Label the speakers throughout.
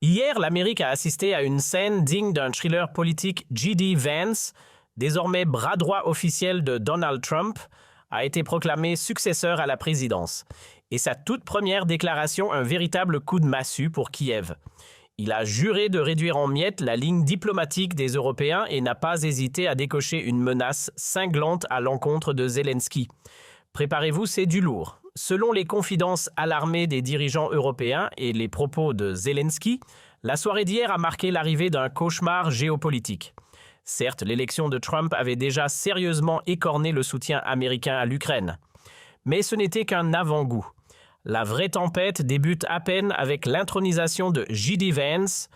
Speaker 1: Hier, l'Amérique a assisté à une scène digne d'un thriller politique. J.D. Vance, désormais bras droit officiel de Donald Trump, a été proclamé successeur à la présidence. Et sa toute première déclaration, un véritable coup de massue pour Kiev. Il a juré de réduire en miettes la ligne diplomatique des Européens et n'a pas hésité à décocher une menace cinglante à l'encontre de Zelensky. Préparez-vous, c'est du lourd. Selon les confidences alarmées des dirigeants européens et les propos de Zelensky, la soirée d'hier a marqué l'arrivée d'un cauchemar géopolitique. Certes, l'élection de Trump avait déjà sérieusement écorné le soutien américain à l'Ukraine. Mais ce n'était qu'un avant-goût. La vraie tempête débute à peine avec l'intronisation de J.D. Vance.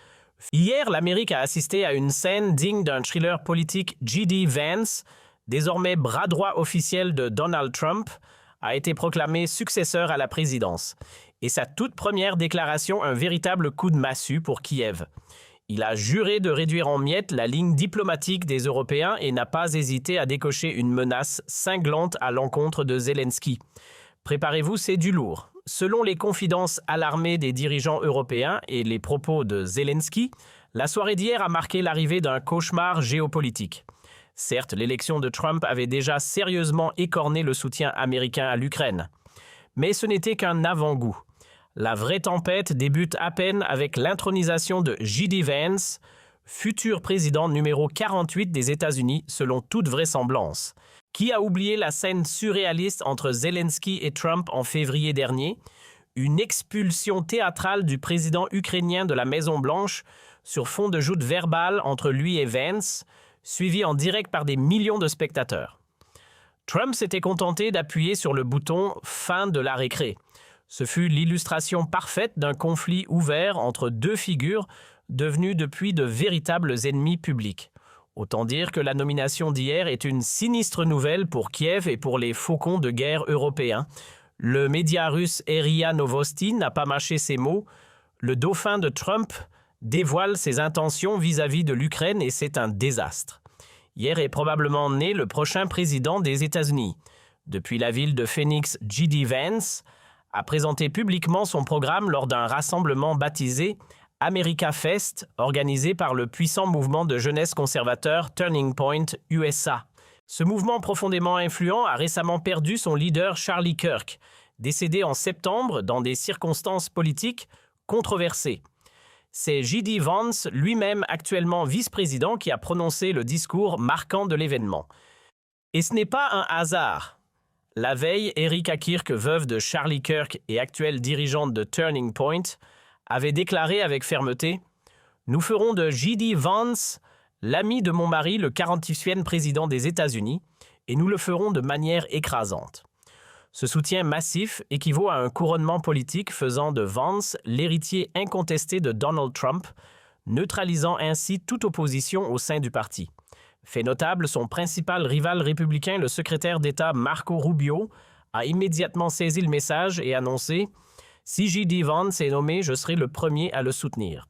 Speaker 1: Hier, l'Amérique a assisté à une scène digne d'un thriller politique. J.D. Vance, désormais bras droit officiel de Donald Trump, a été proclamé successeur à la présidence. Et sa toute première déclaration, un véritable coup de massue pour Kiev. Il a juré de réduire en miettes la ligne diplomatique des Européens et n'a pas hésité à décocher une menace cinglante à l'encontre de Zelensky. Préparez-vous, c'est du lourd. Selon les confidences alarmées des dirigeants européens et les propos de Zelensky, la soirée d'hier a marqué l'arrivée d'un cauchemar géopolitique. Certes, l'élection de Trump avait déjà sérieusement écorné le soutien américain à l'Ukraine. Mais ce n'était qu'un avant-goût. La vraie tempête débute à peine avec l'intronisation de J.D. Vance, futur président numéro 48 des États-Unis selon toute vraisemblance. Qui a oublié la scène surréaliste entre Zelensky et Trump en février dernier? Une expulsion théâtrale du président ukrainien de la Maison-Blanche sur fond de joutes verbales entre lui et Vance, suivi en direct par des millions de spectateurs. Trump s'était contenté d'appuyer sur le bouton « Fin de la récré ». Ce fut l'illustration parfaite d'un conflit ouvert entre deux figures devenues depuis de véritables ennemis publics. Autant dire que la nomination d'hier est une sinistre nouvelle pour Kiev et pour les faucons de guerre européens. Le média russe RIA Novosti n'a pas mâché ses mots. Le dauphin de Trump dévoile ses intentions vis-à-vis de l'Ukraine et c'est un désastre. Hier est probablement né le prochain président des États-Unis. Depuis la ville de Phoenix, J.D. Vance a présenté publiquement son programme lors d'un rassemblement baptisé America Fest, organisé par le puissant mouvement de jeunesse conservateur Turning Point USA. Ce mouvement profondément influent a récemment perdu son leader Charlie Kirk, décédé en septembre dans des circonstances politiques controversées. C'est J.D. Vance, lui-même actuellement vice-président, qui a prononcé le discours marquant de l'événement. Et ce n'est pas un hasard. La veille, Erika Kirk, veuve de Charlie Kirk et actuelle dirigeante de Turning Point, avait déclaré avec fermeté « Nous ferons de J.D. Vance l'ami de mon mari, le 48e président des États-Unis, et nous le ferons de manière écrasante. » Ce soutien massif équivaut à un couronnement politique faisant de Vance l'héritier incontesté de Donald Trump, neutralisant ainsi toute opposition au sein du parti. Fait notable, son principal rival républicain, le secrétaire d'État Marco Rubio, a immédiatement saisi le message et annoncé « Si J.D. Vance est nommé, je serai le premier à le soutenir ».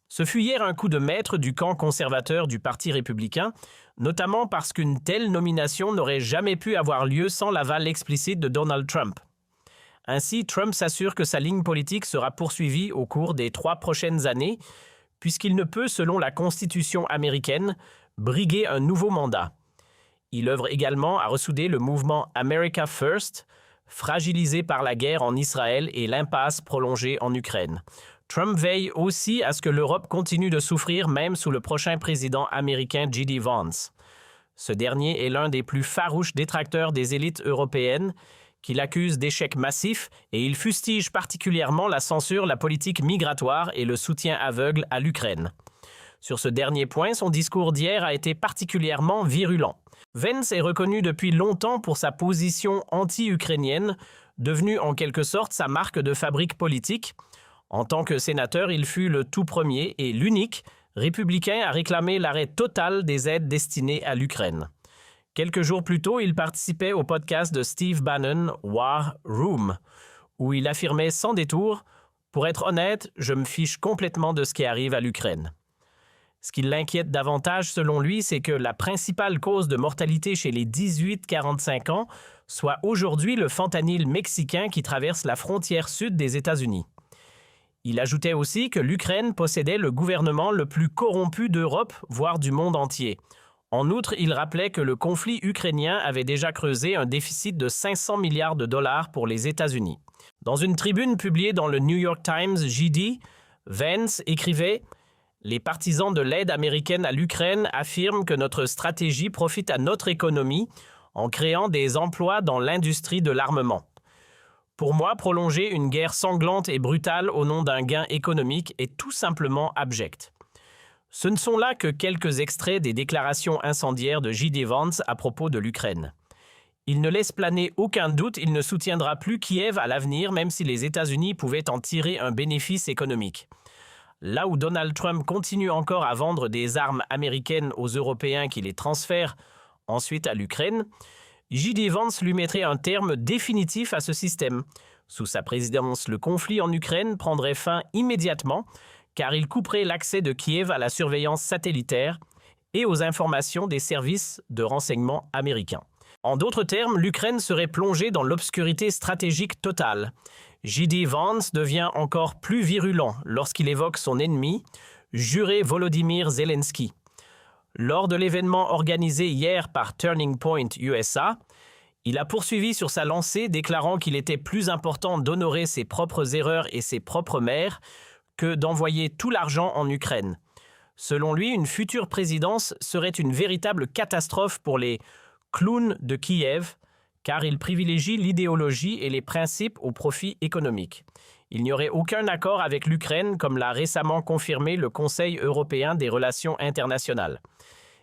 Speaker 1: Ce fut hier un coup de maître du camp conservateur du Parti républicain, notamment parce qu'une telle nomination n'aurait jamais pu avoir lieu sans l'aval explicite de Donald Trump. Ainsi, Trump s'assure que sa ligne politique sera poursuivie au cours des 3 prochaines années, puisqu'il ne peut, selon la Constitution américaine, briguer un nouveau mandat. Il œuvre également à ressouder le mouvement America First, fragilisé par la guerre en Israël et l'impasse prolongée en Ukraine. Trump veille aussi à ce que l'Europe continue de souffrir même sous le prochain président américain J.D. Vance. Ce dernier est l'un des plus farouches détracteurs des élites européennes qui l'accusent d'échec massif et il fustige particulièrement la censure, la politique migratoire et le soutien aveugle à l'Ukraine. Sur ce dernier point, son discours d'hier a été particulièrement virulent. Vance est reconnu depuis longtemps pour sa position anti-ukrainienne, devenue en quelque sorte sa marque de fabrique politique. En tant que sénateur, il fut le tout premier et l'unique républicain à réclamer l'arrêt total des aides destinées à l'Ukraine. Quelques jours plus tôt, il participait au podcast de Steve Bannon, War Room, où il affirmait sans détour « Pour être honnête, je me fiche complètement de ce qui arrive à l'Ukraine ». Ce qui l'inquiète davantage, selon lui, c'est que la principale cause de mortalité chez les 18-45 ans soit aujourd'hui le fentanyl mexicain qui traverse la frontière sud des États-Unis. Il ajoutait aussi que l'Ukraine possédait le gouvernement le plus corrompu d'Europe, voire du monde entier. En outre, il rappelait que le conflit ukrainien avait déjà creusé un déficit de 500 milliards de dollars pour les États-Unis. Dans une tribune publiée dans le New York Times JD, Vance écrivait « Les partisans de l'aide américaine à l'Ukraine affirment que notre stratégie profite à notre économie en créant des emplois dans l'industrie de l'armement. Pour moi, prolonger une guerre sanglante et brutale au nom d'un gain économique est tout simplement abject. » Ce ne sont là que quelques extraits des déclarations incendiaires de J.D. Vance à propos de l'Ukraine. Il ne laisse planer aucun doute, il ne soutiendra plus Kiev à l'avenir, même si les États-Unis pouvaient en tirer un bénéfice économique. Là où Donald Trump continue encore à vendre des armes américaines aux Européens qui les transfèrent ensuite à l'Ukraine, J.D. Vance lui mettrait un terme définitif à ce système. Sous sa présidence, le conflit en Ukraine prendrait fin immédiatement, car il couperait l'accès de Kiev à la surveillance satellitaire et aux informations des services de renseignement américains. En d'autres termes, l'Ukraine serait plongée dans l'obscurité stratégique totale. J.D. Vance devient encore plus virulent lorsqu'il évoque son ennemi, juré Volodymyr Zelensky. Lors de l'événement organisé hier par Turning Point USA, il a poursuivi sur sa lancée, déclarant qu'il était plus important d'honorer ses propres erreurs et ses propres maires que d'envoyer tout l'argent en Ukraine. Selon lui, une future présidence serait une véritable catastrophe pour les clowns de Kiev, car il privilégie l'idéologie et les principes au profit économique. Il n'y aurait aucun accord avec l'Ukraine, comme l'a récemment confirmé le Conseil européen des relations internationales.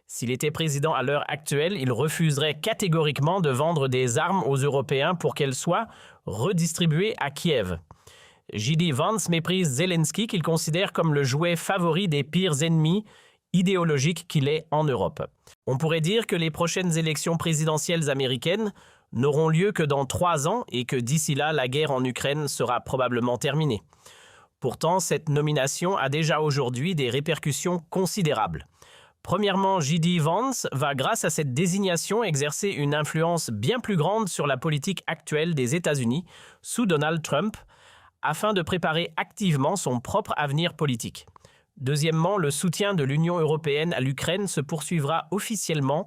Speaker 1: S'il était président à l'heure actuelle, il refuserait catégoriquement de vendre des armes aux Européens pour qu'elles soient redistribuées à Kiev. J.D. Vance méprise Zelensky qu'il considère comme le jouet favori des pires ennemis idéologiques qu'il est en Europe. On pourrait dire que les prochaines élections présidentielles américaines n'auront lieu que dans 3 ans et que d'ici là, la guerre en Ukraine sera probablement terminée. Pourtant, cette nomination a déjà aujourd'hui des répercussions considérables. Premièrement, J.D. Vance va, grâce à cette désignation, exercer une influence bien plus grande sur la politique actuelle des États-Unis sous Donald Trump, afin de préparer activement son propre avenir politique. Deuxièmement, le soutien de l'Union européenne à l'Ukraine se poursuivra officiellement